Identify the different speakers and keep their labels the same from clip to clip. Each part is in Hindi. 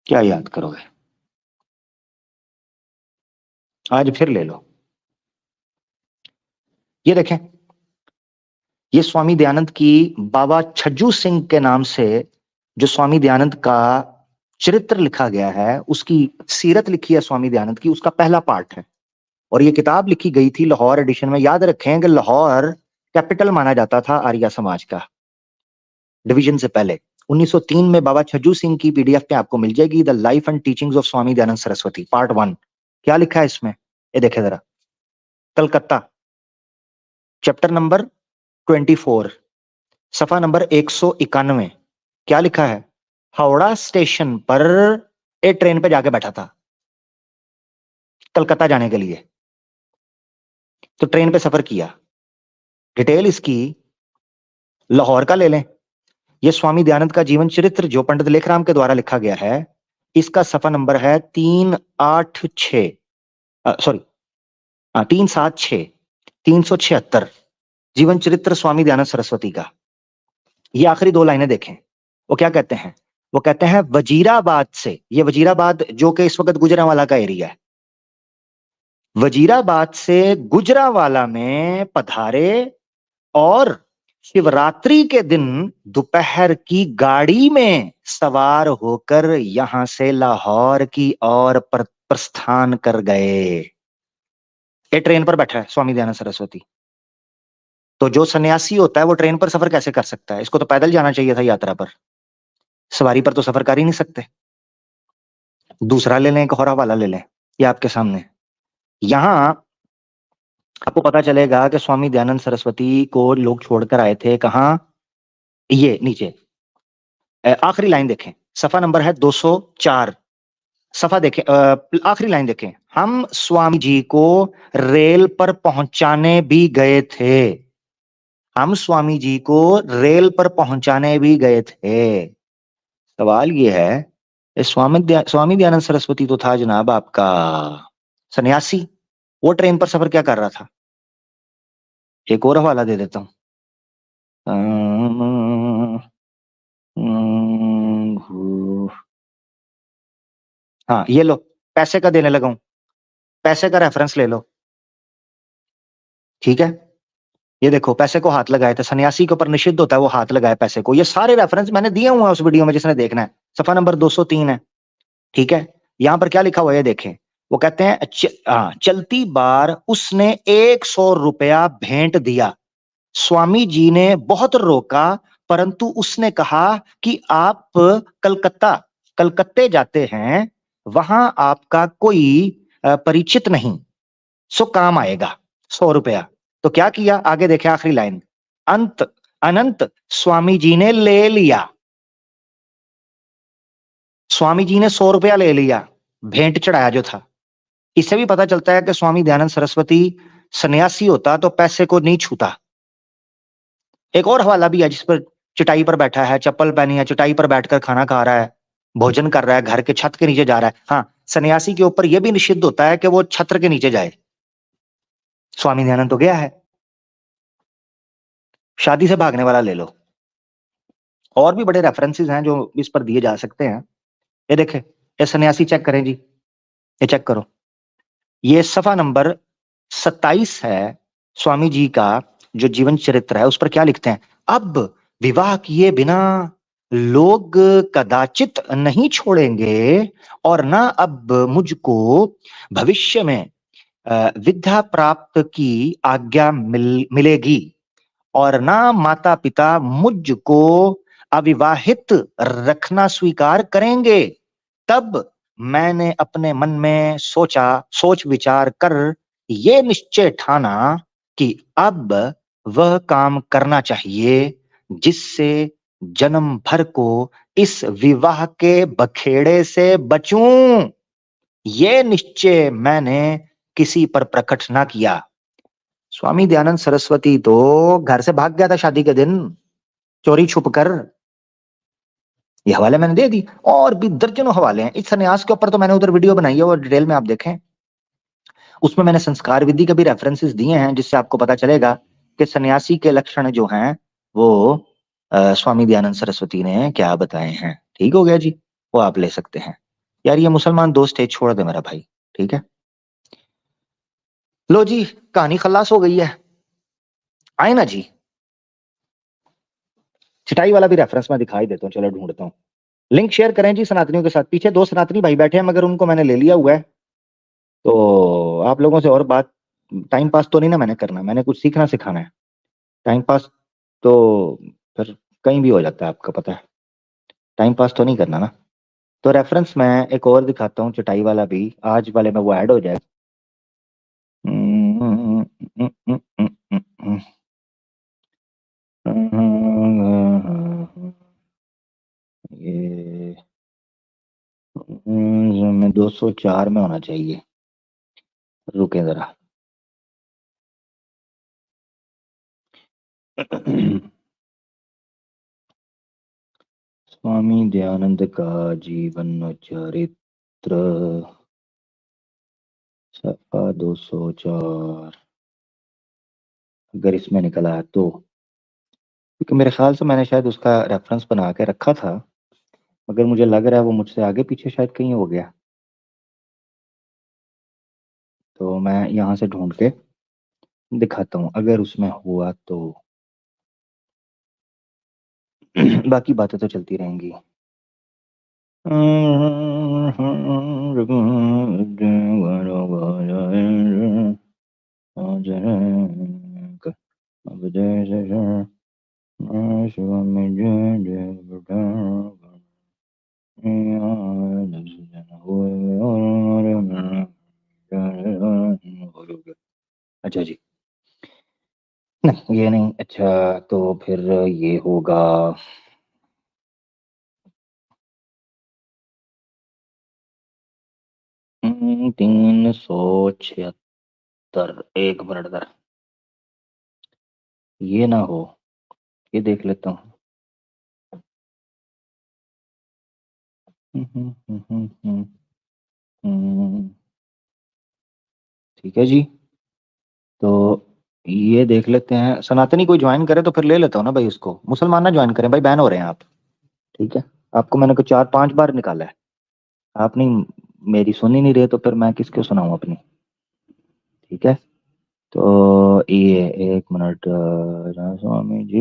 Speaker 1: क्या याद करोगे? आज फिर ले लो। ये देखें, ये स्वामी दयानंद की बाबा छज्जू सिंह के नाम से जो स्वामी दयानंद का चरित्र लिखा गया है, उसकी सीरत लिखी है स्वामी दयानंद की, उसका पहला पार्ट है। और ये किताब लिखी गई थी लाहौर एडिशन में। याद रखें कि लाहौर कैपिटल माना जाता था आर्य समाज का, डिवीजन से पहले। 1903 में बाबा छज्जू सिंह की पीडीएफ पे आपको मिल जाएगी, the life and teachings of Swami Dayanand Saraswati part 1। क्या लिखा है इसमें, ये देखे जरा। कलकत्ता, चैप्टर नंबर 24, सफा नंबर 191। क्या लिखा है? हावड़ा स्टेशन पर एक ट्रेन पे जाके बैठा था कलकत्ता जाने के लिए, तो ट्रेन पे सफर किया। डिटेल इसकी लाहौर का ले लें। यह स्वामी दयानंद का जीवन चरित्र जो पंडित लेखराम के द्वारा लिखा गया है, इसका सफा नंबर है 386, सॉरी 376, 376। जीवन चरित्र स्वामी दयानंद सरस्वती का। ये आखिरी दो लाइनें देखें, वो क्या कहते हैं? वो कहते हैं वजीराबाद से, ये वजीराबाद जो कि इस वक्त गुजरांवाला का एरिया है, वजीराबाद से गुजरांवाला में पधारे और शिवरात्रि के दिन दोपहर की गाड़ी में सवार होकर यहां से लाहौर की ओर प्रस्थान कर गए। ये ट्रेन पर बैठा है स्वामी दयानंद सरस्वती। तो जो सन्यासी होता है वो ट्रेन पर सफर कैसे कर सकता है? इसको तो पैदल जाना चाहिए था यात्रा पर, सवारी पर तो सफर कर ही नहीं सकते। दूसरा ले लें, एक और हवाला ले लें, ये आपके सामने। यहां आपको पता चलेगा कि स्वामी दयानंद सरस्वती को लोग छोड़कर आए थे कहां? ये नीचे आखिरी लाइन देखें, सफा नंबर है 204। सफा देखें, आखिरी लाइन देखें। हम स्वामी जी को रेल पर पहुंचाने भी गए थे, हम स्वामी जी को रेल पर पहुंचाने भी गए थे। सवाल ये है, स्वामी दयानंद सरस्वती तो था जनाब आपका सन्यासी, वो ट्रेन पर सफर क्या कर रहा था? एक और हवाला दे देता हूं। हाँ ये लो, पैसे का देने लगा हूं, पैसे का रेफरेंस ले लो, ठीक है? ये देखो, पैसे को हाथ लगाए थे, सन्यासी के ऊपर निषिद्ध होता है वो हाथ लगाए पैसे को। ये सारे रेफरेंस मैंने दिए हुए हैं उस वीडियो में, जिसने देखना है। सफा नंबर 203 है, ठीक है? यहां पर क्या लिखा हुआ है देखें। वो कहते हैं चलती बार उसने 100 रुपया भेंट दिया। स्वामी जी ने बहुत रोका, परंतु उसने कहा कि आप कलकत्ता कलकत्ते जाते हैं, वहां आपका कोई परिचित नहीं, सो काम आएगा 100 रुपया। तो क्या किया? आगे देखे आखिरी लाइन, अनंत स्वामी जी ने ले लिया। स्वामी जी ने 100 रुपया ले लिया, भेंट चढ़ाया जो था। इससे भी पता चलता है कि स्वामी दयानंद सरस्वती सन्यासी होता तो पैसे को नहीं छूता। एक और हवाला भी है जिस पर चटाई पर बैठा है, चप्पल पहनी है, चटाई पर बैठकर खाना खा रहा है, भोजन कर रहा है, घर के छत के नीचे जा रहा है। हाँ, सन्यासी के ऊपर यह भी निषिद्ध होता है कि वो छत्र के नीचे जाए। स्वामी दयानंद तो गया है। शादी से भागने वाला ले लो। और भी बड़े रेफरेंसेस हैं जो इस पर दिए जा सकते हैं। ये देखे, ये सन्यासी चेक करें जी, ये चेक करो, ये सफा नंबर 27 है स्वामी जी का जो जीवन चरित्र है। उस पर क्या लिखते हैं? अब विवाह किए बिना लोग कदाचित नहीं छोड़ेंगे, और ना अब मुझको भविष्य में विद्या प्राप्त की आज्ञा मिलेगी, और ना माता पिता मुझको अविवाहित रखना स्वीकार करेंगे। तब मैंने अपने मन में सोच विचार कर ये निश्चय ठाना कि अब वह काम करना चाहिए जिससे जन्म भर को इस विवाह के बखेड़े से बचूं। ये निश्चय मैंने किसी पर प्रकट ना किया। स्वामी दयानंद सरस्वती तो घर से भाग गया था शादी के दिन, चोरी छुप कर। ये हवाले मैंने दे दी, और भी दर्जनों हवाले हैं इस सन्यास के ऊपर। तो मैंने उधर वीडियो बनाई है और डिटेल में आप देखें, उसमें मैंने संस्कार विधि के भी रेफरेंसेस दिए हैं, जिससे आपको पता चलेगा कि सन्यासी के लक्षण जो हैं वो स्वामी दयानंद सरस्वती ने क्या बताए हैं। ठीक हो गया जी, वो आप ले सकते हैं। यार ये मुसलमान दोस्त स्टेज छोड़ दे मेरा भाई, ठीक है। लो जी, कहानी खल्लास हो गई है। आए ना जी। चटाई वाला भी रेफरेंस मैं दिखाई देता हूँ, चलो ढूंढता हूँ। लिंक शेयर करें जी सनातनियों के साथ। पीछे दो सनातनी भाई बैठे हैं मगर उनको मैंने ले लिया हुआ है। तो आप लोगों से और बात, टाइम पास तो नहीं ना मैंने करना, मैंने कुछ सीखना सिखाना है। टाइम पास तो फिर कहीं भी हो जाता है, आपको पता है। टाइम पास तो नहीं करना ना। तो रेफरेंस मैं एक और दिखाता हूँ, चटाई वाला भी। आज वाले में वो ऐड हो जाएगा। ये में 204 में होना चाहिए। रुके जरा। स्वामी दयानंद का जीवन चरित्र, सफा 204। अगर इसमें निकला है तो, क्योंकि मेरे ख्याल से मैंने शायद उसका रेफरेंस बना के रखा था, मगर मुझे लग रहा है वो मुझसे आगे पीछे शायद कहीं हो गया। तो मैं यहाँ से ढूंढ के दिखाता हूँ अगर उसमें हुआ तो। बाकी बातें तो चलती रहेंगी। अच्छा जी। नहीं ये नहीं, अच्छा तो फिर ये होगा। 376। एक मिनट जरा, ये ना हो, ये देख लेता हूँ। ठीक है जी। तो ये देख लेते हैं, सनातनी कोई ज्वाइन करे तो फिर ले लेता हूँ ना भाई उसको। मुसलमान ना ज्वाइन करें भाई, बैन हो रहे हैं आप। ठीक है। आपको मैंने को 4-5 बार निकाला है, आप नहीं, मेरी सुन ही नहीं रहे, तो फिर मैं किसको सुनाऊं अपनी। ठीक है। तो ये एक मिनट, स्वामी जी।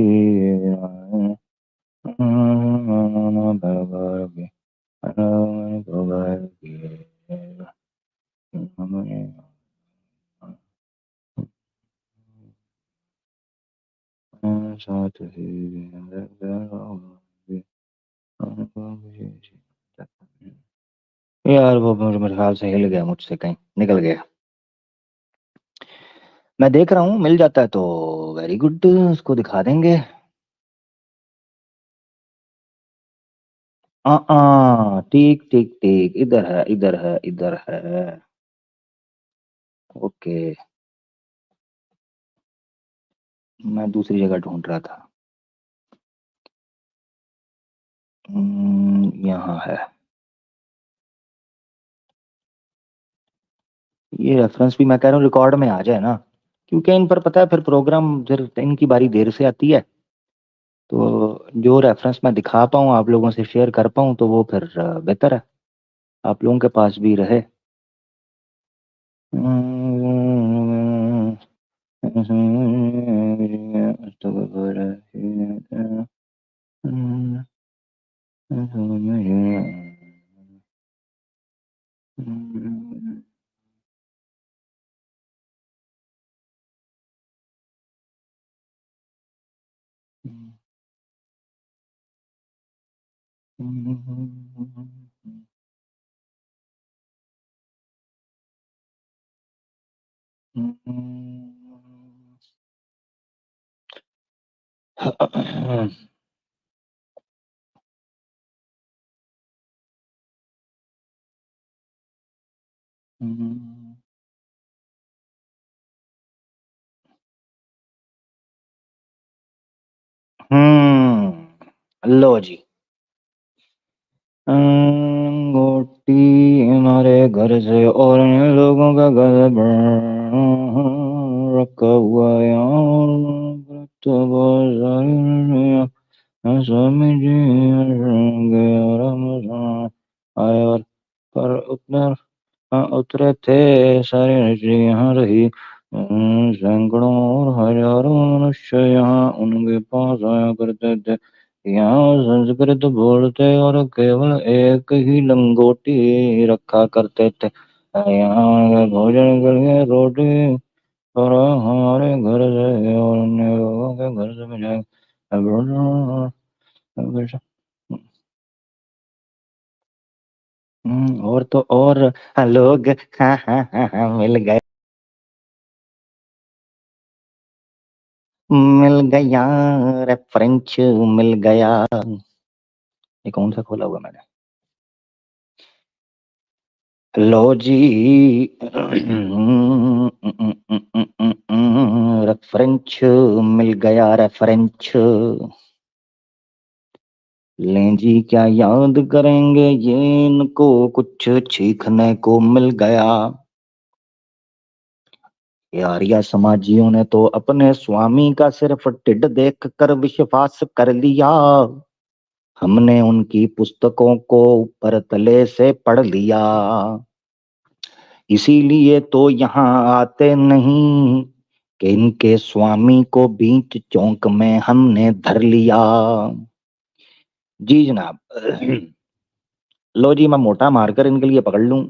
Speaker 1: साथ ही यार वो मेरे ख्याल से हिल गया मुझसे, कहीं निकल गया। मैं देख रहा हूँ, मिल जाता है तो वेरी गुड, उसको दिखा देंगे। ठीक ठीक ठीक, इधर है इधर है इधर है। ओके। मैं दूसरी जगह ढूंढ रहा था। यहाँ है। ये रेफरेंस भी मैं कह रहा हूँ रिकॉर्ड में आ जाए ना, क्योंकि इन पर पता है फिर प्रोग्राम, फिर इनकी बारी देर से आती है। तो जो रेफरेंस मैं दिखा पाऊँ, आप लोगों से शेयर कर पाऊँ, तो वो फिर बेहतर है, आप लोगों के पास भी रहे। लो जी। गोटी हमारे घर से और इन लोगों का घर रखा हुआ है यार, तो बहुत सारी स्वामी जी गया रमजान आए और उतरे थे सारे ऋषि यहाँ रही, सैकड़ों और हजारों मनुष्य यहाँ उनके पास आया करते थे। यहाँ संस्कृत बोलते और केवल एक ही लंगोटी रखा करते थे। यहाँ भोजन के लिए रोटी और हमारे घर से और अन्य लोगों के घर से मिले। और तो और लोग हाँ हाँ हाँ हाँ मिल गया रेफरेंस मिल गया। ये कौन सा खोला हुआ मैंने? लो जी रेफरेंस मिल गया रेफरेंस। लें जी क्या याद करेंगे ये इनको कुछ सीखने को मिल गया। आर्य समाजियों ने तो अपने स्वामी का सिर्फ टिड देख कर विश्वास कर लिया। हमने उनकी पुस्तकों को ऊपर तले से पढ़ लिया। इसीलिए तो यहाँ आते नहीं कि इनके स्वामी को बीच चौक में हमने धर लिया। जी जनाब। लो जी मैं मोटा मारकर इनके लिए पकड़ लूं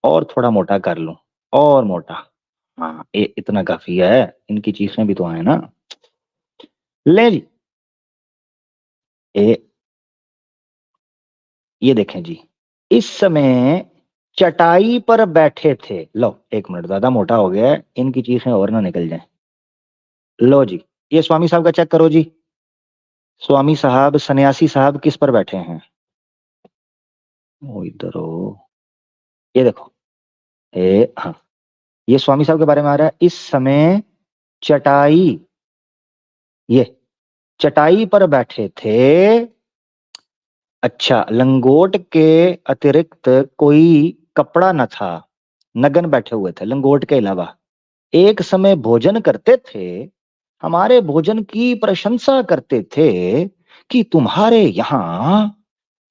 Speaker 1: और थोड़ा मोटा कर लूं और मोटा। हाँ इतना काफी है। इनकी चीखें भी तो आए ना। ले जी। ए, ये देखें जी। इस समय चटाई पर बैठे थे। लो एक मिनट ज्यादा मोटा हो गया है, इनकी चीखें और ना निकल जाएं। लो जी ये स्वामी साहब का चेक करो जी। स्वामी साहब सन्यासी साहब किस पर बैठे हैं? वो इधर हो। ये देखो। हाँ ये स्वामी साहब के बारे में आ रहा है। इस समय चटाई, ये चटाई पर बैठे थे। अच्छा लंगोट के अतिरिक्त कोई कपड़ा न था। नग्न बैठे हुए थे लंगोट के अलावा। एक समय भोजन करते थे। हमारे भोजन की प्रशंसा करते थे कि तुम्हारे यहाँ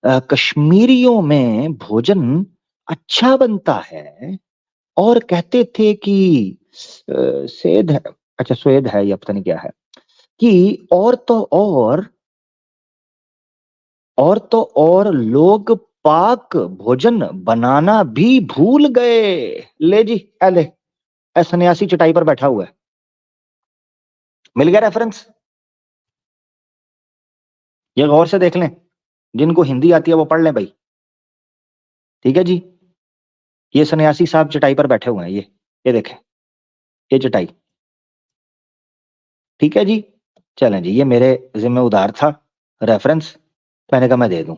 Speaker 1: कश्मीरियों में भोजन अच्छा बनता है। और कहते थे कि सेध है, अच्छा स्वेद है या पता नहीं क्या है, कि और तो और लोग पाक भोजन बनाना भी भूल गए। ले जी ले सन्यासी चटाई पर बैठा हुआ है। मिल गया रेफरेंस। ये गौर से देख लें, जिनको हिंदी आती है वो पढ़ लें भाई। ठीक है जी। ये सन्यासी साहब चटाई पर बैठे हुए हैं। ये देखें ये चटाई। ठीक है जी। चलें जी ये मेरे जिम्मे उधार था रेफरेंस, मैंने कहा मैं दे दूं।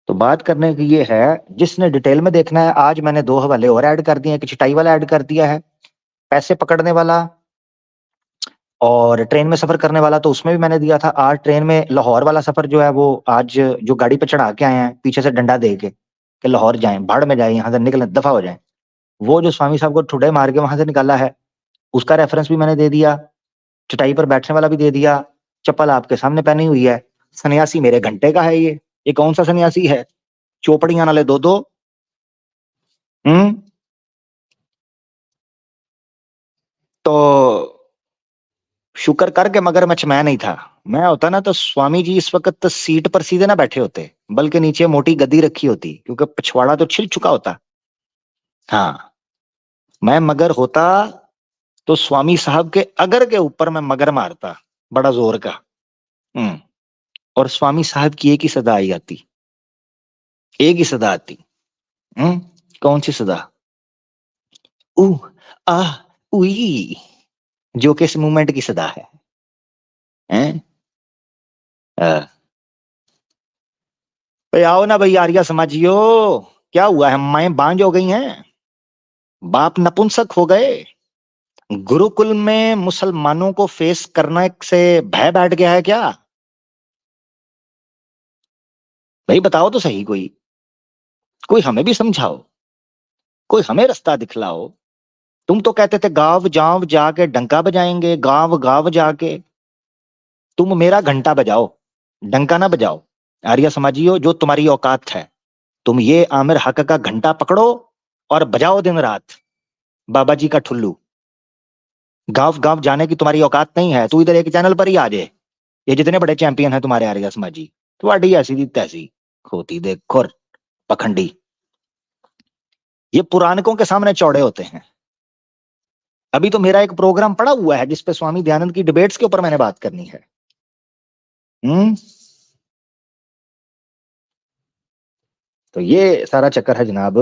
Speaker 1: तो बात करने की ये है, जिसने डिटेल में देखना है आज मैंने दो हवाले और ऐड कर दिए हैं। कि चटाई वाला ऐड कर दिया है, पैसे पकड़ने वाला और ट्रेन में सफर करने वाला तो उसमें भी मैंने दिया था। आज ट्रेन में लाहौर वाला सफर जो है वो आज जो गाड़ी पे चढ़ा के आए हैं पीछे से डंडा दे के कि लाहौर जाएं, भाड़ में जाए, यहाँ से निकलें, दफा हो जाए, वो जो स्वामी साहब को ठुडे मार के वहां से निकाला है उसका रेफरेंस भी मैंने दे दिया। चटाई पर बैठने वाला भी दे दिया। चप्पल आपके सामने पहनी हुई है। सन्यासी मेरे घंटे का है ये कौन सा सन्यासी है? चौपड़ियां नाले दो दो। हम्म। तो शुक्र करके मगरमच्छ मैं नहीं था। मैं होता ना तो स्वामी जी इस वक्त तो सीट पर सीधे ना बैठे होते, बल्कि नीचे मोटी गद्दी रखी होती, क्योंकि पिछवाड़ा तो छिल चुका होता। हाँ मैं मगर होता तो स्वामी साहब के अगर के ऊपर मैं मगर मारता बड़ा जोर का। हम्म। और स्वामी साहब की एक ही सदा आई आती, एक ही सदा आती। हम्म। कौन सी सदा? ऊ आ उई, जो कि इस मूवमेंट की सदा है। हैं? आओ ना भाई आर्या समाजियो। क्या हुआ है, माएं बांझ हो गई हैं, बाप नपुंसक हो गए। गुरुकुल में मुसलमानों को फेस करने से भय बैठ गया है क्या? भाई बताओ तो सही, कोई हमें भी समझाओ, कोई हमें रास्ता दिखलाओ। तुम तो कहते थे गांव जाव जाके डंका बजाएंगे, गांव गांव जाके। तुम मेरा घंटा बजाओ, डंका ना बजाओ। आर्य समाजियों जो तुम्हारी औकात है, तुम ये आमिर हक का घंटा पकड़ो और बजाओ दिन रात, बाबा जी का ठुल्लू। गांव गांव जाने की तुम्हारी औकात नहीं है, तू इधर एक चैनल पर ही आ जाए। ये जितने बड़े चैंपियन हैं तुम्हारे आर्या समाजी, तुम्हारी ऐसी दी तैसी खोती देख खुर पखंडी, ये पुराणकों के सामने चौड़े होते हैं। अभी तो मेरा एक प्रोग्राम पड़ा हुआ है जिसपे स्वामी दयानंद की डिबेट्स के ऊपर मैंने बात करनी है। तो ये सारा चक्कर है जनाब,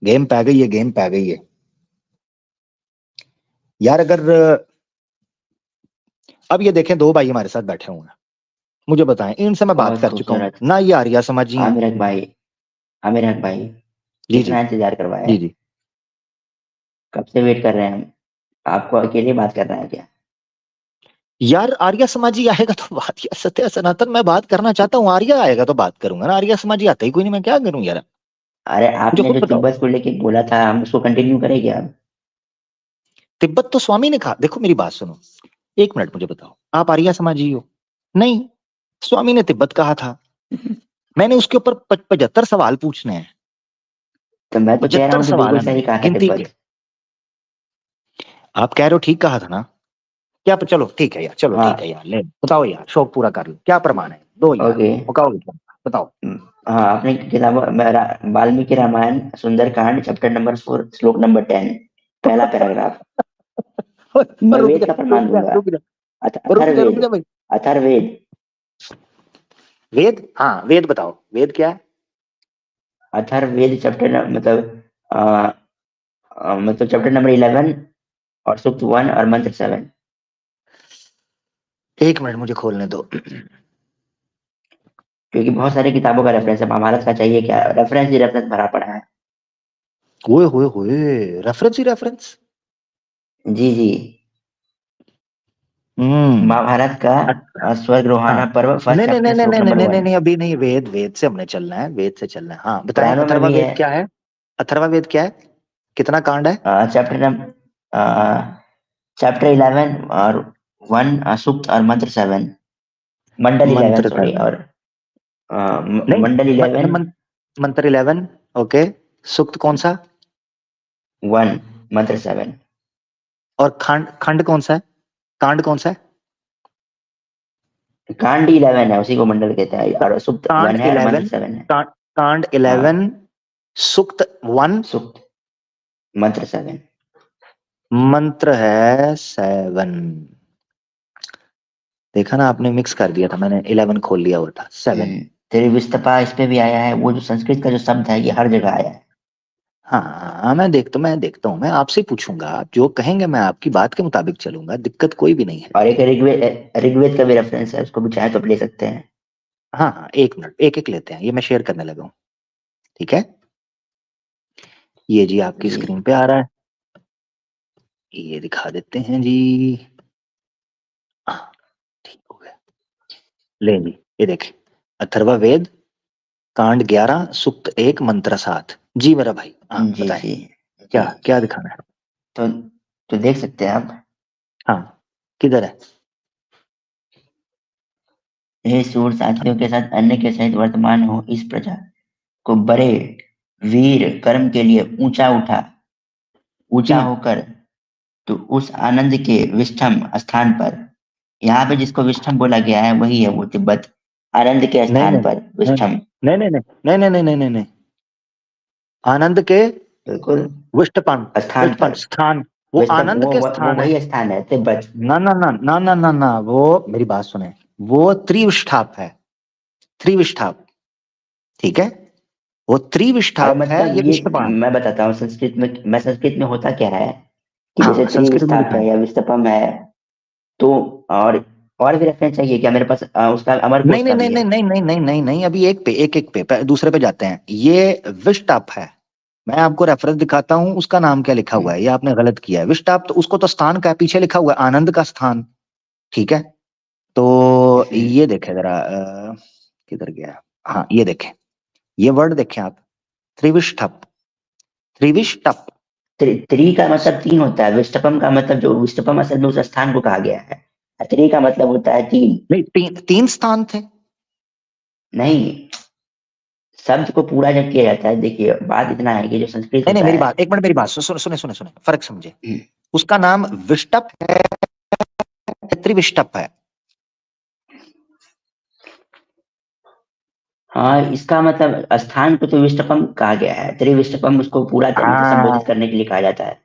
Speaker 1: गेम पै गई है, गेम पै गई है यार। अगर अब ये देखें, दो भाई हमारे साथ बैठे हुए हैं, मुझे बताएं, इनसे मैं बात
Speaker 2: बहुत
Speaker 1: कर चुका हूं
Speaker 2: खूबसूरत
Speaker 1: ना, ये आर्या समाजी हैं।
Speaker 2: आमिर हक भाई, आमिर हक भाई,
Speaker 1: जी जी
Speaker 2: कितना इंतजार करवाया
Speaker 1: जी
Speaker 2: है,
Speaker 1: जी।
Speaker 2: कब से वेट कर रहे हैं हम। आपको अकेले बात करना है क्या?
Speaker 1: यार आर्या समाजी आएगा तो बात, यार सत्य सनातन मैं बात करना चाहता हूँ, आर्या आएगा तो बात करूंगा ना, आर्या समाजी आता ही कोई नहीं, मैं क्या करूं यार।
Speaker 2: अरे
Speaker 1: मुझे
Speaker 2: आपने
Speaker 1: खुद
Speaker 2: जो
Speaker 1: बताओ,
Speaker 2: तिब्बत को लेके बोला था, हम उसको कंटिन्यू करें क्या अब?
Speaker 1: तिब्बत तो स्वामी ने कहा। देखो मेरी बात सुनो, एक मिनट, मुझे बताओ, आप आर्या समाजी हो? नहीं, स्वामी ने तिब्बत कहा था। मैंने उसके ऊपर 75 सवाल पूछने हैं।
Speaker 2: तो मैं तो कह रहा
Speaker 1: 75
Speaker 2: हूँ कि
Speaker 1: सवाल
Speaker 2: बिल्कुल
Speaker 1: है
Speaker 2: सही
Speaker 1: मेरे,
Speaker 2: कहा था
Speaker 1: गिनती के।
Speaker 2: तिब्बत।
Speaker 1: आप कह रहे हो ठीक कहा था ना, क्या? चलो ठीक है यार, चलो ठीक है
Speaker 2: हाँ।
Speaker 1: यार, ले बताओ यार, शौक पूरा कर लो, क्या प्रमाण है, दो यार,
Speaker 2: ओके।
Speaker 1: मुकाओ, बताओ।
Speaker 2: हाँ, आपने किताब वाल्मीकि रामायण सुंदरकांड चैप्टर नंबर 4 श्लोक नंबर 10 पहला पैराग्राफ। मैं
Speaker 1: रुक
Speaker 2: वेद
Speaker 1: जा
Speaker 2: का
Speaker 1: रुक
Speaker 2: प्रमाण
Speaker 1: जा
Speaker 2: दूंगा।
Speaker 1: रुक जा रुक जा रुक
Speaker 2: अथर्ववेद,
Speaker 1: जा भाई।
Speaker 2: अथर्ववेद,
Speaker 1: वेद, हाँ वेद बताओ, वेद क्या है?
Speaker 2: अथर्ववेद चैप्टर मतलब चैप्टर नंबर 11 और सूक्त 1 और मंत्र 7।
Speaker 1: एक मिनट मुझे खोलने दो।
Speaker 2: क्योंकि बहुत सारी किताबों का रेफरेंस है, महाभारत का चाहिए क्या, रेफरेंस ही रेफरेंस भरा पड़ा है।
Speaker 1: हुए रेफरेंस ही रेफरेंस।
Speaker 2: जी जी।
Speaker 1: हम्म।
Speaker 2: महाभारत का
Speaker 1: अच्छा।
Speaker 2: स्वर्ग
Speaker 1: हाँ,
Speaker 2: रोहाना पर्व फर्स्ट
Speaker 1: नहीं नहीं
Speaker 2: चैप्टर
Speaker 1: नहीं नहीं
Speaker 2: श्लोक
Speaker 1: नहीं
Speaker 2: नंबर
Speaker 1: नहीं नहीं
Speaker 2: 1।
Speaker 1: नहीं, अभी नहीं, वेद, वेद से हमने चलना है, वेद से चलना है। हाँ बताएं,
Speaker 2: पुराणों में
Speaker 1: अथर्वा
Speaker 2: भी है।
Speaker 1: वेद क्या है? अथर्वा वेद क्या है? कितना कांड है?
Speaker 2: चैप्टर नंबर चैप्टर 11 और 1 सूक्त और मंत्र 7। मंडल 11
Speaker 1: मंत्र
Speaker 2: सॉरी,
Speaker 1: 7?
Speaker 2: और
Speaker 1: नहीं,
Speaker 2: मंडल
Speaker 1: म,
Speaker 2: 11
Speaker 1: न, मंत्र 11, ओके। सुक्त कौन सा?
Speaker 2: 1 मंत्र 7।
Speaker 1: और खंड, खंड कौन सा है? कांड कौन सा है?
Speaker 2: कांड 11 है, उसी को मंडल कहते हैं, और सूक्त
Speaker 1: कांड
Speaker 2: 1 है और मंत्र
Speaker 1: 11,
Speaker 2: 7 है।
Speaker 1: कांड
Speaker 2: हाँ,
Speaker 1: 11, सुक्त 1,
Speaker 2: सूक्त मंत्र 7।
Speaker 1: मंत्र है 7। देखा ना आपने, मिक्स कर दिया था मैंने, 11 खोल लिया हुआ था, 7।
Speaker 2: तेरी विस्तपा इस पे भी आया है, वो जो संस्कृत का जो शब्द है ये हर जगह आया है।
Speaker 1: हाँ हाँ, मैं देखता हूँ, मैं आपसे पूछूंगा, आप जो कहेंगे मैं आपकी बात के मुताबिक चलूंगा, दिक्कत कोई भी नहीं है।
Speaker 2: और एक ऋग्वेद, ऋग्वेद का भी रेफरेंस है, उसको भी चाहे तो आप ले सकते हैं।
Speaker 1: हाँ हाँ, एक मिनट, एक एक लेते हैं, ये मैं शेयर करने लगा हूँ, ठीक है? ये जी आपकी
Speaker 2: जी
Speaker 1: स्क्रीन पे आ रहा है, ये दिखा देते हैं जी। हाँ, ठीक हो गया। ले जी, ये देखें, अथर्वा वेद, कांड 11, सुक्त 1, मंत्र 7। जी मेरा भाई, हाँ
Speaker 2: जी
Speaker 1: बताएं,
Speaker 2: जी
Speaker 1: क्या
Speaker 2: जी।
Speaker 1: क्या दिखाना है?
Speaker 2: तो तो देख सकते हैं आप।
Speaker 1: हाँ, किधर है?
Speaker 2: हे सूर, साथियों के साथ अन्य के सहित वर्तमान हो, इस प्रजा को बड़े वीर कर्म के लिए ऊंचा उठा, ऊंचा
Speaker 1: हम्म।
Speaker 2: होकर तो उस आनंद के विष्ठम स्थान पर, यहाँ पे जिसको विष्ठम बोला गया है वही है वो तिब्बत, आनंद के
Speaker 1: नहीं
Speaker 2: स्थान
Speaker 1: नहीं
Speaker 2: पर विष्ठम।
Speaker 1: नहीं नहीं नहीं नहीं नहीं नहीं नहीं नहीं नहीं, आनंद के
Speaker 2: बिल्कुल।
Speaker 1: विष्टपन,
Speaker 2: स्थान
Speaker 1: विष्टपन
Speaker 2: पर
Speaker 1: स्थान, वो
Speaker 2: विष्ठम,
Speaker 1: आनंद के
Speaker 2: वो
Speaker 1: स्थान है।
Speaker 2: वही स्थान है तिब्बत।
Speaker 1: ना ना ना ना ना ना ना, वो मेरी बात सुने, वो त्रिविष्ठाप है, त्रिविष्ठाप, ठीक है? वो
Speaker 2: अरे
Speaker 1: त्रिविष्ठाप है,
Speaker 2: मतलब
Speaker 1: ये
Speaker 2: ये,
Speaker 1: विष्टपान।
Speaker 2: मैं बताता हूँ संस्कृत में, मैं संस्कृत में होता क्या है कि जैसे
Speaker 1: हाँ संस्कृत में
Speaker 2: त्रिविष्ठाप
Speaker 1: दिखाएं।
Speaker 2: है या विष्टपम है, तो और भी रेफरेंस चाहिए क्या मेरे पास? उसका
Speaker 1: नहीं
Speaker 2: अमरकोश
Speaker 1: नहीं
Speaker 2: का
Speaker 1: नहीं
Speaker 2: भी
Speaker 1: नहीं
Speaker 2: है।
Speaker 1: नहीं नहीं नहीं नहीं नहीं, अभी एक पे, एक पे, दूसरे पे जाते हैं। ये विष्टाप है, मैं आपको रेफरेंस दिखाता हूँ, उसका नाम क्या लिखा हुआ है, ये आपने गलत किया है। विष्टाप तो उसको तो स्थान का है, पीछे लिखा हुआ है आनंद का स्थान, ठीक है? तो
Speaker 2: हम्म।
Speaker 1: ये देखे जरा, किधर गया? हाँ ये देखें, ये वर्ड देखें आप, त्रिविष्टप, त्रिविष्टप।
Speaker 2: त्रि का मतलब 3 होता है, विष्टपम का मतलब, जो विष्टपम असल में उस स्थान को कहा गया है, और त्रि का मतलब होता है 3।
Speaker 1: नहीं, तीन तीन स्थान थे।
Speaker 2: नहीं, शब्द को पूरा जब किया जाता है, देखिए बात इतना है कि जो संस्कृत
Speaker 1: नहीं नहीं,
Speaker 2: होता
Speaker 1: मेरी
Speaker 2: है।
Speaker 1: बात, एक मिनट मेरी बात सुने सुने सुने सुने, फर्क समझे।
Speaker 2: हम्म,
Speaker 1: उसका नाम विष्टप है, त्रिविष्टप है।
Speaker 2: हाँ, इसका मतलब स्थान को तो विष्टपम कहा गया है, त्रिविष्टपम उसको पूरा मतलब संबोधित
Speaker 1: हाँ
Speaker 2: करने के लिए कहा जाता है।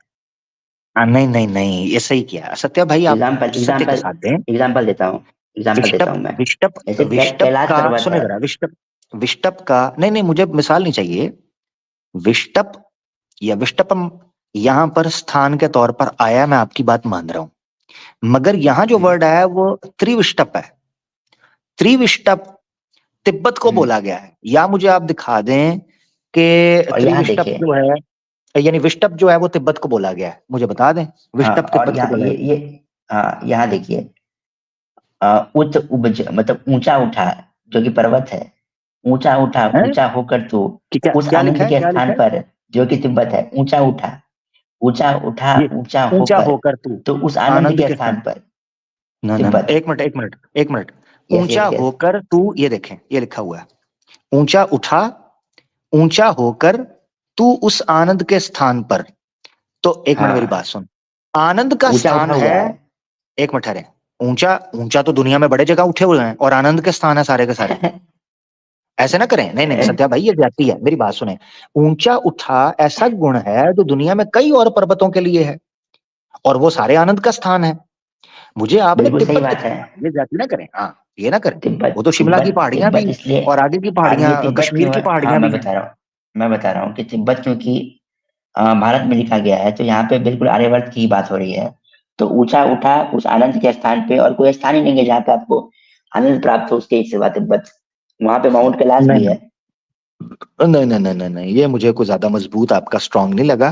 Speaker 1: नहीं नहीं नहीं, ये सही किया सत्या भाई, आप
Speaker 2: एग्जाम्पल
Speaker 1: सत्य के
Speaker 2: एग्जाम्पल
Speaker 1: साथ दें।
Speaker 2: एग्जाम्पल देता हूँ, एग्जाम्पल देता
Speaker 1: विष्टप,
Speaker 2: हूँ मैं।
Speaker 1: विष्टप,
Speaker 2: जैसे
Speaker 1: विष्टप
Speaker 2: कैलाश
Speaker 1: का,
Speaker 2: पर्वत
Speaker 1: सुने
Speaker 2: है।
Speaker 1: जरा, विष्टप, विष्टप का, नहीं नहीं मुझे मिसाल नहीं चाहिए। विष्टप या विष्टपम यहां पर स्थान के तौर पर आया, मैं आपकी बात मान रहा हूं, मगर यहां जो
Speaker 2: हम्म,
Speaker 1: वर्ड आया है वो त्रिविष्टप है। त्रिविष्टप तिब्बत को
Speaker 2: हम्म।
Speaker 1: बोला गया है, या मुझे आप दिखा दें कि
Speaker 2: और यहाँ
Speaker 1: त्रिविष्टप
Speaker 2: देखिए।
Speaker 1: जो है, यानी विष्टप जो है वो तिब्बत को बोला गया है, मुझे बता दें।
Speaker 2: हाँ,
Speaker 1: विष्टप
Speaker 2: और
Speaker 1: तिब्बत को
Speaker 2: यहाँ
Speaker 1: बोला
Speaker 2: ये हाँ, यहाँ देखिए। उच्च उपज मतलब ऊंचा उठा, जो कि पर्वत है। ऊंचा उठा
Speaker 1: है,
Speaker 2: ऊंचा होकर तू
Speaker 1: क्या
Speaker 2: उस
Speaker 1: क्या लिखा
Speaker 2: आनंद
Speaker 1: है,
Speaker 2: के
Speaker 1: क्या
Speaker 2: स्थान
Speaker 1: लिखा है?
Speaker 2: पर, जो कि तिब्बत है। ऊंचा उठा, ऊंचा उठा,
Speaker 1: ये
Speaker 2: ऊंचा
Speaker 1: ऊंचा
Speaker 2: होकर
Speaker 1: होकर तू
Speaker 2: तो उस आनंद
Speaker 1: आनंद
Speaker 2: के
Speaker 1: के
Speaker 2: स्थान
Speaker 1: स्थान,
Speaker 2: पर।
Speaker 1: ना ना ना,
Speaker 2: तिब्बत।
Speaker 1: एक मिनट एक मिनट एक मिनट।
Speaker 2: यस
Speaker 1: ऊंचा
Speaker 2: यस यस।
Speaker 1: होकर तू, ये देखें ये लिखा हुआ है, ऊंचा उठा, ऊंचा होकर तू उस आनंद के स्थान पर। तो एक मिनट मेरी बात
Speaker 2: हाँ,
Speaker 1: सुन, आनंद का
Speaker 2: ऊंचा उठा
Speaker 1: स्थान
Speaker 2: हुआ
Speaker 1: है,
Speaker 2: है।
Speaker 1: एक मिनट ठहरे। ऊंचा, ऊंचा तो दुनिया में बड़े जगह उठे हुए हैं, और आनंद के स्थान है सारे के सारे। ऐसे ना करें, नहीं नहीं सत्या भाई, ये जाती है, मेरी बात सुने। ऊंचा उठा ऐसा गुण है जो दुनिया में कई और पर्वतों के लिए है, और वो सारे आनंद का स्थान है। मुझे आपने
Speaker 2: बिल्कुल सही
Speaker 1: तिब्बत
Speaker 2: बात है।
Speaker 1: दिखाया, ये जाति ना करें, हाँ ये ना करें।
Speaker 2: तिब्बत
Speaker 1: वो तो शिमला की
Speaker 2: तिब्बत
Speaker 1: पहाड़ियां भी,
Speaker 2: तिब्बत इसलिए।
Speaker 1: और आगे की
Speaker 2: अब ये
Speaker 1: पहाड़ियां
Speaker 2: तिब्बत
Speaker 1: कश्मीर
Speaker 2: क्यों
Speaker 1: की
Speaker 2: है? हाँ,
Speaker 1: पहाड़ियां भी हैं।
Speaker 2: मैं बता रहा हूँ कि तिब्बत क्योंकि भारत में लिखा गया है, तो यहाँ पे बिल्कुल आर्यवर्त की ही बात हो रही है। तो ऊंचा उठा उस आनंद के स्थान पे, और कोई स्थान ही नहीं है जहाँ पे आपको आनंद प्राप्त हो उसके सिवा तिब्बत। वहां पे माउंट कैलाश
Speaker 1: नहीं
Speaker 2: भी है।
Speaker 1: नहीं नहीं नहीं नहीं नहीं, ये मुझे कुछ ज्यादा मजबूत आपका स्ट्रांग नहीं लगा।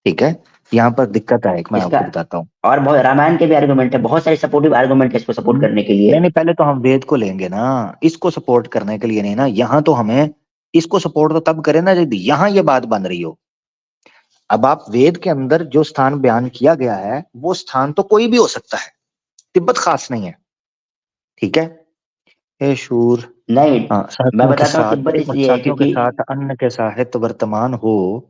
Speaker 1: ठीक है, यहाँ पर दिक्कत है एक, मैं
Speaker 2: इसका
Speaker 1: आपको बताता हूँ।
Speaker 2: और बहुत रामायण के भी आर्गुमेंट है, बहुत सारे सपोर्टिव आर्गुमेंट है इसको सपोर्ट करने के
Speaker 1: नहीं
Speaker 2: लिए।
Speaker 1: नहीं, पहले तो हम वेद को लेंगे ना, इसको सपोर्ट करने के लिए नहीं ना, यहाँ तो हमें इसको सपोर्ट तो तब करें ना जब यहाँ ये बात बन रही हो। अब आप वेद के अंदर जो स्थान बयान किया गया है वो स्थान तो कोई भी हो सकता है, तिब्बत खास नहीं है। ठीक है, हे शूर,
Speaker 2: नहीं,
Speaker 1: हाँ,
Speaker 2: मैं
Speaker 1: साथियों के
Speaker 2: बताता हूँ
Speaker 1: साथ,
Speaker 2: तिब्बत
Speaker 1: एक मिनट,
Speaker 2: इसलिए है
Speaker 1: साथियों के
Speaker 2: क्योंकि
Speaker 1: साथ अन्न के साहित्य वर्तमान हो,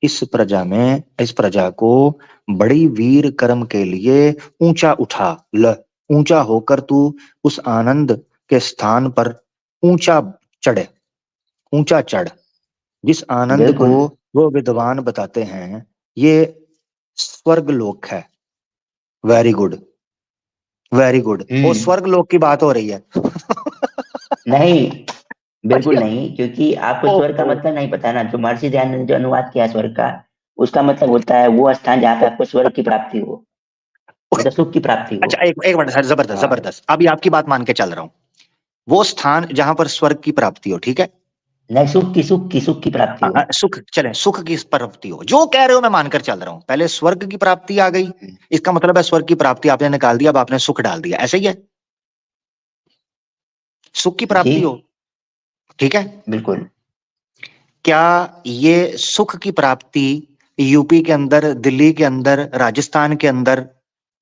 Speaker 1: इस प्रजा में, इस प्रजा को बड़ी वीर कर्म के लिए ऊंचा उठा ल, ऊंचा होकर तू उस आनंद के स्थान पर ऊंचा चढ़े, ऊंचा चढ़। जिस आनंद को
Speaker 2: बिल्कुल।
Speaker 1: वो विद्वान बताते हैं ये स्वर्ग लोक है। वेरी गुड, वेरी गुड, वो
Speaker 2: हम्म।
Speaker 1: स्वर्ग लोक की बात हो रही है।
Speaker 2: नहीं, बिल्कुल
Speaker 1: अच्छा,
Speaker 2: नहीं, क्योंकि आपको स्वर्ग का
Speaker 1: ओहो,
Speaker 2: मतलब नहीं पता ना। जो महर्षि दयानंद ने जो अनुवाद किया स्वर्ग का, उसका मतलब होता है वो स्थान जहाँ पे आपको स्वर्ग की प्राप्ति हो, मतलब सुख की प्राप्ति हो।
Speaker 1: अच्छा एक एक मिनट सर, जबरदस्त
Speaker 2: हाँ।
Speaker 1: जबरदस्त, अभी आपकी बात मान के चल रहा हूँ। वो स्थान जहां पर स्वर्ग की प्राप्ति हो, ठीक है।
Speaker 2: नहीं, सुख की प्राप्ति हो।
Speaker 1: सुख, चले सुख की प्राप्ति हो, जो कह रहे हो मैं मानकर चल रहा हूँ। पहले स्वर्ग की प्राप्ति आ गई,
Speaker 2: हम्म,
Speaker 1: इसका मतलब है स्वर्ग की प्राप्ति आपने निकाल दिया, अब आपने सुख डाल दिया, ऐसे ही है। सुख की
Speaker 2: जी,
Speaker 1: प्राप्ति हो, ठीक है।
Speaker 2: बिल्कुल।
Speaker 1: क्या ये सुख की प्राप्ति यूपी के अंदर, दिल्ली के अंदर, राजस्थान के अंदर,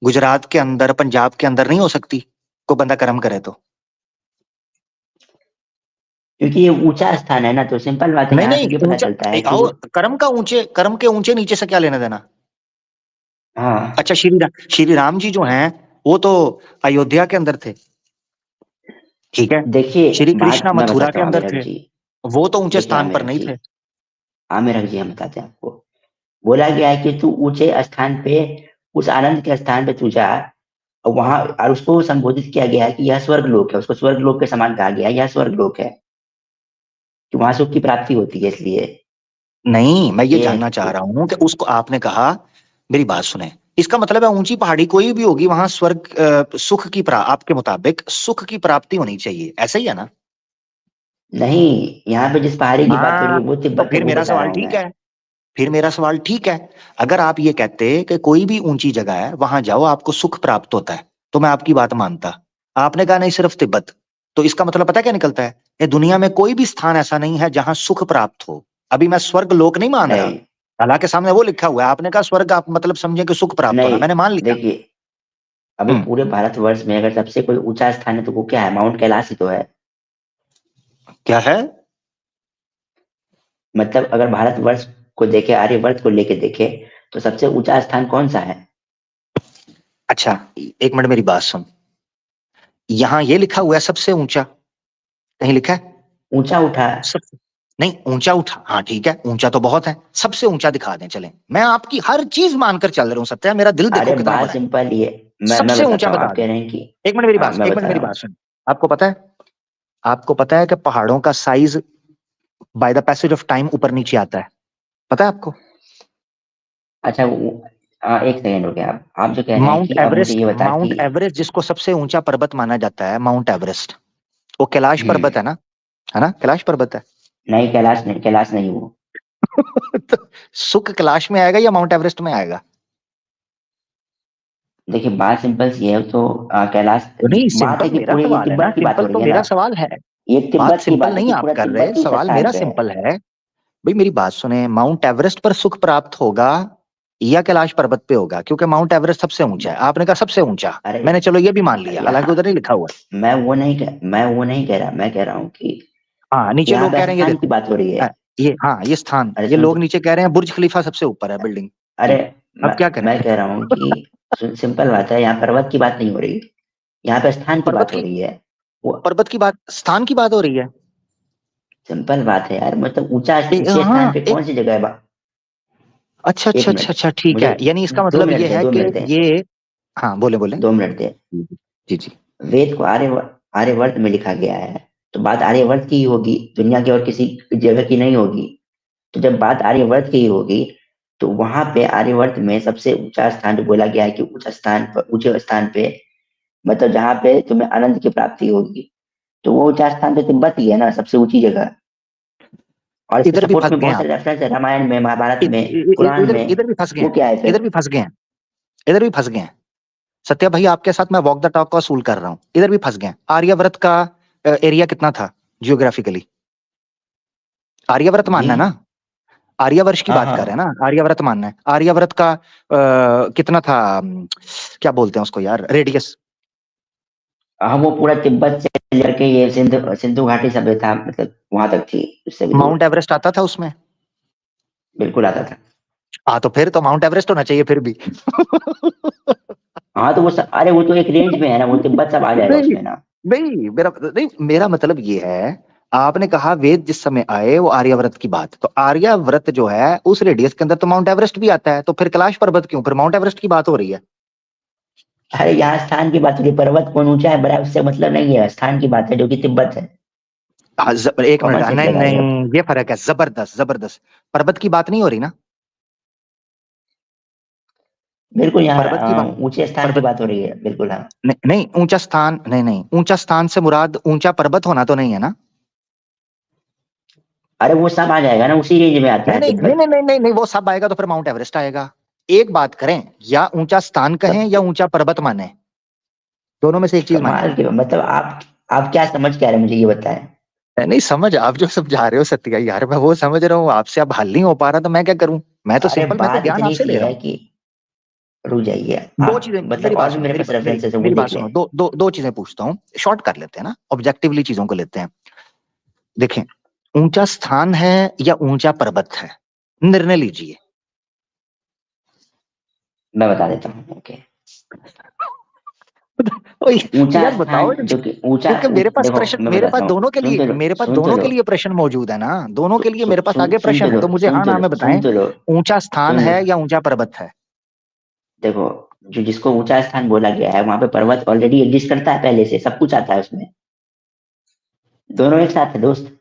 Speaker 1: गुजरात के अंदर, पंजाब के अंदर नहीं हो सकती? कोई बंदा कर्म करे तो।
Speaker 2: क्योंकि ये ऊंचा स्थान है ना, तो सिंपल बात है,
Speaker 1: नहीं
Speaker 2: यहाँ से
Speaker 1: नहीं,
Speaker 2: क्यों पता
Speaker 1: ऊंचा,
Speaker 2: चलता है कि।
Speaker 1: आओ, कर्म का ऊंचे, कर्म के ऊंचे नीचे से क्या लेना देना।
Speaker 2: हाँ,
Speaker 1: अच्छा, श्री राम जी जो हैं वो तो अयोध्या के अंदर थे, ठीक है।
Speaker 2: देखिए
Speaker 1: श्री
Speaker 2: बात
Speaker 1: कृष्णा
Speaker 2: मैं
Speaker 1: मथुरा
Speaker 2: बताता
Speaker 1: के
Speaker 2: हूँ
Speaker 1: अंदर
Speaker 2: आमिरक
Speaker 1: थे,
Speaker 2: जी।
Speaker 1: वो तो ऊंचे
Speaker 2: देखिए
Speaker 1: स्थान पर
Speaker 2: आमिरक
Speaker 1: नहीं
Speaker 2: जी,
Speaker 1: थे।
Speaker 2: आमिरक जी, हम बताते हैं आपको। बोला गया है कि तू ऊंचे स्थान पे, उस आनंद के स्थान पे तू जा। और वहां, और उसको संबोधित किया गया है कि यह स्वर्ग लोक है, उसको स्वर्ग लोक के समान कहा गया है, यह स्वर्ग लोक है, कि वहां सुख की प्राप्ति होती है इसलिए।
Speaker 1: नहीं, मैं ये
Speaker 2: ये है
Speaker 1: जानना चाह
Speaker 2: कि
Speaker 1: रहा हूं कि उसको आपने कहा, मेरी बात सुने, इसका मतलब है ऊंची पहाड़ी कोई भी होगी वहां स्वर्ग, सुख की आपके मुताबिक सुख की प्राप्ति होनी चाहिए, ऐसा ही है ना?
Speaker 2: नहीं, यहाँ पे जिस पहाड़ी की बात हो रही
Speaker 1: हाँ,
Speaker 2: है वो
Speaker 1: तो
Speaker 2: तिब्बत है,
Speaker 1: फिर
Speaker 2: वो
Speaker 1: मेरा
Speaker 2: बता रहा
Speaker 1: सवाल
Speaker 2: हूँ
Speaker 1: ठीक
Speaker 2: मैं।
Speaker 1: है, फिर मेरा सवाल ठीक है। अगर आप ये कहते कि कोई भी ऊंची जगह है वहां जाओ आपको सुख प्राप्त होता है, तो मैं आपकी बात मानता। आपने कहा नहीं, सिर्फ तिब्बत। तो इसका मतलब पता क्या निकलता है, ये दुनिया में कोई भी स्थान ऐसा नहीं है जहां सुख प्राप्त हो। अभी मैं स्वर्ग लोक नहीं मान रहा,
Speaker 2: नहीं,
Speaker 1: हालांकि सामने वो लिखा हुआ है, आपने कहा स्वर्ग, आप मतलब समझे कि सुख प्राप्त होना,
Speaker 2: नहीं,
Speaker 1: मैंने मान लिया।
Speaker 2: देखिए, अभी
Speaker 1: हम्म,
Speaker 2: पूरे भारतवर्ष में अगर सबसे कोई ऊंचा स्थान है तो वो क्या है? माउंट कैलाश ही तो है।
Speaker 1: क्या है?
Speaker 2: मतलब अगर भारतवर्ष को देखे, आर्यवर्त को लेके देखे, तो सबसे ऊंचा स्थान कौन सा है?
Speaker 1: अच्छा, एक मिनट मेरी बात सुन। यहाँ ये लिखा हुआ है सबसे ऊंचा, कहीं लिखा है
Speaker 2: ऊंचा उठा है।
Speaker 1: सबसे? नहीं, ऊंचा उठा, हाँ ठीक है, ऊंचा तो बहुत है, सबसे ऊंचा दिखा दें चलें, मैं आपकी हर चीज मानकर चल रहा हूँ सत्या, मेरा दिल देखो
Speaker 2: अरे
Speaker 1: कितना
Speaker 2: बात
Speaker 1: बड़ा है।
Speaker 2: सिंपल ये, मैं
Speaker 1: सबसे ऊंचा
Speaker 2: बताता हूँ,
Speaker 1: बता
Speaker 2: आप
Speaker 1: दें।
Speaker 2: कह रहे हैं कि
Speaker 1: एक मिनट मेरी
Speaker 2: हाँ
Speaker 1: बात,
Speaker 2: मैं
Speaker 1: एक मिनट
Speaker 2: बता
Speaker 1: मेरी
Speaker 2: रहा
Speaker 1: बात
Speaker 2: हूँ।
Speaker 1: सुन। आपको पता है कि पहाड़ों का size by the passage of time ऊपर नीचे आता है, पता है आपको?
Speaker 2: अच्छा एक सेकंड हो गया, आप जो कह रहे हैं कि अब मुझे ये बता
Speaker 1: माउंट
Speaker 2: कि
Speaker 1: एवरेस्ट जिसको सबसे ऊंचा पर्वत माना जाता है, माउंट एवरेस्ट, वो कैलाश पर्वत है ना? है ना, कैलाश पर्वत है।
Speaker 2: नहीं, कैलाश नहीं, कैलाश नहीं वो।
Speaker 1: तो सुख कैलाश में आएगा या माउंट एवरेस्ट में आएगा?
Speaker 2: देखिए बात सिंपल सी है, तो कैलाश,
Speaker 1: तो नहीं,
Speaker 2: बात है
Speaker 1: सिंपल
Speaker 2: कि
Speaker 1: मेरा
Speaker 2: पूरे ये
Speaker 1: सवाल है ना,
Speaker 2: तिब्बत की बात हो
Speaker 1: सिंपल
Speaker 2: रही
Speaker 1: तो
Speaker 2: है
Speaker 1: मेरा
Speaker 2: ना,
Speaker 1: सवाल है।
Speaker 2: ये
Speaker 1: बात
Speaker 2: तिब्बत की
Speaker 1: सिंपल
Speaker 2: बात है
Speaker 1: नहीं
Speaker 2: कि
Speaker 1: आप
Speaker 2: पूरा
Speaker 1: कर रहे,
Speaker 2: तिब्बत ही
Speaker 1: सवाल
Speaker 2: स्थान
Speaker 1: मेरा
Speaker 2: पे है।
Speaker 1: सिंपल है। भाई मेरी बात सुने, माउंट एवरेस्ट पर सुख प्राप्त होगा या कैलाश पर्वत पे होगा? क्योंकि माउंट एवरेस्ट सबसे ऊंचा है, आपने कहा सबसे ऊंचा,
Speaker 2: अरे
Speaker 1: मैंने चलो ये भी मान लिया, हालांकि
Speaker 2: यहाँ
Speaker 1: उधर नहीं लिखा हुआ है।
Speaker 2: मैं वो नहीं कह रहा, मैं कह रहा हूँ कि
Speaker 1: हाँ, नीचे
Speaker 2: यहाँ
Speaker 1: लोग
Speaker 2: पे
Speaker 1: कह रहे हैं, ये
Speaker 2: स्थान की
Speaker 1: देखो,
Speaker 2: बात हो रही है।
Speaker 1: ये हाँ ये स्थान,
Speaker 2: अरे
Speaker 1: ये
Speaker 2: सुन,
Speaker 1: लोग नीचे कह रहे हैं बुर्ज खलीफा सबसे ऊपर है बिल्डिंग
Speaker 2: अरे
Speaker 1: की।
Speaker 2: मैं
Speaker 1: अब क्या करें?
Speaker 2: मैं कह रहा हूँ कि सिंपल बात है, यहाँ पर्वत की बात नहीं हो रही, यहाँ पे स्थान की
Speaker 1: पर्वत
Speaker 2: बात हो
Speaker 1: की
Speaker 2: रही है। वो
Speaker 1: पर्वत की बात, स्थान की बात हो रही है।
Speaker 2: सिंपल बात है यार, मतलब ऊंचे
Speaker 1: हाँ,
Speaker 2: स्थान पे कौन सी जगह है
Speaker 1: अच्छा
Speaker 2: एक
Speaker 1: अच्छा
Speaker 2: मिनट,
Speaker 1: अच्छा अच्छा, ठीक
Speaker 2: मुझे
Speaker 1: है, यानी इसका
Speaker 2: दो
Speaker 1: मतलब
Speaker 2: मिनट
Speaker 1: ये
Speaker 2: दे,
Speaker 1: है
Speaker 2: दो
Speaker 1: कि
Speaker 2: मिनट दे,
Speaker 1: ये, हाँ बोले बोले।
Speaker 2: 2 मिनट दे।
Speaker 1: जी जी।
Speaker 2: वेद को आर्यवर्त में लिखा गया है, तो बात आर्यवर्त की ही होगी, दुनिया की और किसी जगह की नहीं होगी। तो जब बात आर्यवर्त की ही होगी, तो वहां पे आर्यवर्त में सबसे ऊंचा स्थान जो बोला गया है कि ऊंचे स्थान पे, मतलब जहाँ पे तुम्हें आनंद की प्राप्ति होगी, तो वो ऊंचा स्थान तो तिब्बत ही है ना, सबसे ऊंची जगह। और इसके
Speaker 1: इधर भी
Speaker 2: सपोर्ट
Speaker 1: फंस
Speaker 2: में
Speaker 1: गए
Speaker 2: बहुत
Speaker 1: आप,
Speaker 2: सारे रेफरेंस है, रामायण में, महाभारत में, कुरान
Speaker 1: इधर
Speaker 2: में।
Speaker 1: इधर भी फंस गए
Speaker 2: वो
Speaker 1: हैं,
Speaker 2: क्या है
Speaker 1: इधर
Speaker 2: फिर?
Speaker 1: भी फंस गए हैं, इधर भी फंस गए हैं। सत्या भाई आपके साथ मैं वॉक द टॉक का असूल कर रहा हूँ, इधर भी फंस गए हैं। आर्यव्रत का एरिया कितना था जियोग्राफिकली? आर्यव्रत
Speaker 2: जी
Speaker 1: मानना है ना, आर्यवर्ष की
Speaker 2: हाँ
Speaker 1: बात कर रहे हैं
Speaker 2: हाँ
Speaker 1: ना, आर्यव्रत मानना है। आर्यव्रत का कितना था, क्या बोलते हैं उसको यार, रेडियस?
Speaker 2: हाँ, वो पूरा तिब्बत से लेकर के ये सिंधु घाटी सभ्यता, मतलब वहां तक थी, उससे भी दूर।
Speaker 1: माउंट एवरेस्ट आता था उसमें?
Speaker 2: बिल्कुल आता था।
Speaker 1: हाँ, तो फिर तो माउंट एवरेस्ट होना चाहिए फिर भी।
Speaker 2: हाँ तो अरे वो तो एक रेंज में है ना, वो तिब्बत सब आ जाएगा
Speaker 1: नहीं
Speaker 2: उसमें ना।
Speaker 1: नहीं, मेरा मतलब ये है, आपने कहा वेद जिस समय आए वो आर्यव्रत की बात, तो आर्यव्रत जो है उस रेडियस के अंदर तो माउंट एवरेस्ट भी आता है, तो फिर कैलाश पर्वत क्यों, फिर माउंट एवरेस्ट की बात हो रही है?
Speaker 2: अरे यहाँ स्थान की बात हो रही है, पर्वत कौन ऊंचा है बड़ा उससे मतलब नहीं है, स्थान की बात है जो कि तिब्बत है।
Speaker 1: हाँ, एक मिनट,
Speaker 2: कॉमन सेंस
Speaker 1: नहीं
Speaker 2: लगाइए अब।
Speaker 1: नहीं, ये फर्क है, जबरदस्त जबरदस्त। पर्वत की बात नहीं हो रही ना,
Speaker 2: बिल्कुल,
Speaker 1: पर्वत की
Speaker 2: यहाँ
Speaker 1: बात,
Speaker 2: ऊंचे स्थान की
Speaker 1: पर्वत,
Speaker 2: बात हो रही है, बिल्कुल हाँ।
Speaker 1: नहीं नहीं, ऊंचा स्थान, नहीं नहीं, ऊंचा स्थान से मुराद ऊंचा पर्वत होना तो नहीं है ना?
Speaker 2: अरे वो सब आ जाएगा ना, उसी रेंज में आता
Speaker 1: नहीं
Speaker 2: है
Speaker 1: नहीं नहीं
Speaker 2: तिब्बत।
Speaker 1: नहीं नहीं नहीं, नहीं वो सब आएगा तो फिर माउंट एवरेस्ट आएगा। एक बात करें, या ऊंचा स्थान कहें या
Speaker 2: सब
Speaker 1: ऊंचा पर्वत माने, दोनों में से एक चीज माने।
Speaker 2: कमाल के, मतलब आप क्या समझ के आ रहे हैं मुझे ये बताएं।
Speaker 1: नहीं समझ, आप जो समझा रहे हो सत्या यार, मैं वो समझ रहा हूँ, आपसे अब हल नहीं हो पा रहा, तो मैं क्या करूं? मैं तो
Speaker 2: अरे
Speaker 1: सिंपल, मैं तो
Speaker 2: बात
Speaker 1: ज्ञान
Speaker 2: इतनी
Speaker 1: आपसे
Speaker 2: सी
Speaker 1: ले रहा
Speaker 2: है
Speaker 1: हूँ।
Speaker 2: कि रुक जाइए
Speaker 1: दो
Speaker 2: आप,
Speaker 1: चीजें,
Speaker 2: मतलब
Speaker 1: मेरी बात
Speaker 2: और भी
Speaker 1: सुनो,
Speaker 2: मेरे पास
Speaker 1: मेरी
Speaker 2: रेफरेंसेस है, वो
Speaker 1: मेरी बात
Speaker 2: देख
Speaker 1: सुनो,
Speaker 2: लें।
Speaker 1: दो चीजें पूछता हूँ, शॉर्ट कर लेते हैं ना, ऑब्जेक्टिवली चीजों को लेते हैं। देखें, ऊंचा स्थान है या ऊंचा पर्वत है, निर्णय लीजिए।
Speaker 2: मैं बता देता हूँ, ओके।
Speaker 1: ओए,
Speaker 2: ऊंचा
Speaker 1: यार बताओ,
Speaker 2: स्थान जो कि ऊंचा
Speaker 1: क्योंकि मेरे पास
Speaker 2: देखो
Speaker 1: प्रश्न,
Speaker 2: मैं
Speaker 1: मेरे पास
Speaker 2: बताता
Speaker 1: दोनों
Speaker 2: हूँ,
Speaker 1: के लिए, मेरे पास
Speaker 2: सुन तो
Speaker 1: दोनों
Speaker 2: लो,
Speaker 1: के लिए प्रश्न मौजूद है ना, दोनों के लिए मेरे पास आगे
Speaker 2: सुन
Speaker 1: प्रश्न
Speaker 2: तो
Speaker 1: है,
Speaker 2: लो,
Speaker 1: तो मुझे हाँ ना में
Speaker 2: सुन
Speaker 1: बताएं,
Speaker 2: तो लो।
Speaker 1: ऊंचा स्थान
Speaker 2: सुन लो,
Speaker 1: है या ऊंचा पर्वत है?
Speaker 2: देखो, जो जिसको ऊंचा स्थान बोला गया है, वहां पे पर्वत ऑलरेडी एग्जिस्ट करता है, पहले से सब कुछ आता है उसमें, दोनों एक साथ है दोस्त।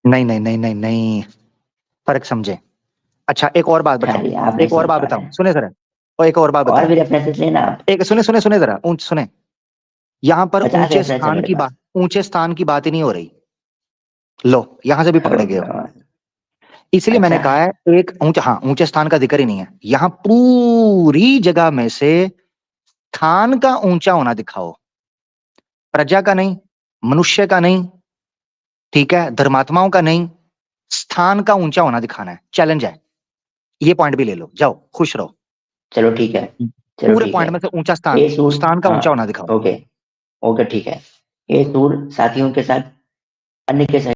Speaker 1: नहीं नहीं नहीं नहीं नहीं, फर्क समझे। अच्छा, एक और बात बताऊं,
Speaker 2: अरे आप नहीं
Speaker 1: एक और
Speaker 2: समझ
Speaker 1: बात
Speaker 2: पा रहे
Speaker 1: बताऊं,
Speaker 2: हैं,
Speaker 1: सुने जरा, और एक और बात
Speaker 2: और
Speaker 1: बताऊं,
Speaker 2: भी रेफरेंसेस लेना आप।
Speaker 1: एक सुने सुने सुने जरा, ऊंच सुने, यहां पर
Speaker 2: 50 रेफरेंस है मेरे पास।
Speaker 1: ऊंचे स्थान की बात ही नहीं हो रही। लो, यहां से भी
Speaker 2: हे
Speaker 1: पकड़े गए हो।
Speaker 2: भगवान।
Speaker 1: इसलिए मैंने
Speaker 2: अच्छा,
Speaker 1: कहा है, एक ऊंचा, हाँ ऊंचे स्थान का जिक्र ही नहीं है यहां, पूरी जगह में से स्थान का ऊंचा होना दिखाओ, प्रजा का नहीं, मनुष्य का नहीं, ठीक है, धर्मात्माओं का नहीं, स्थान का ऊंचा होना दिखाना है, चैलेंज है, ये पॉइंट भी ले लो, जाओ खुश रहो।
Speaker 2: चलो ठीक है, चलो
Speaker 1: पूरे
Speaker 2: ठीक है।
Speaker 1: पॉइंट में से ऊंचा स्थान,
Speaker 2: ये सूर,
Speaker 1: स्थान का ऊंचा
Speaker 2: हाँ
Speaker 1: होना दिखाओ।
Speaker 2: ओके, ओके ठीक है। ये सूर साथियों के साथ, अन्य के साथ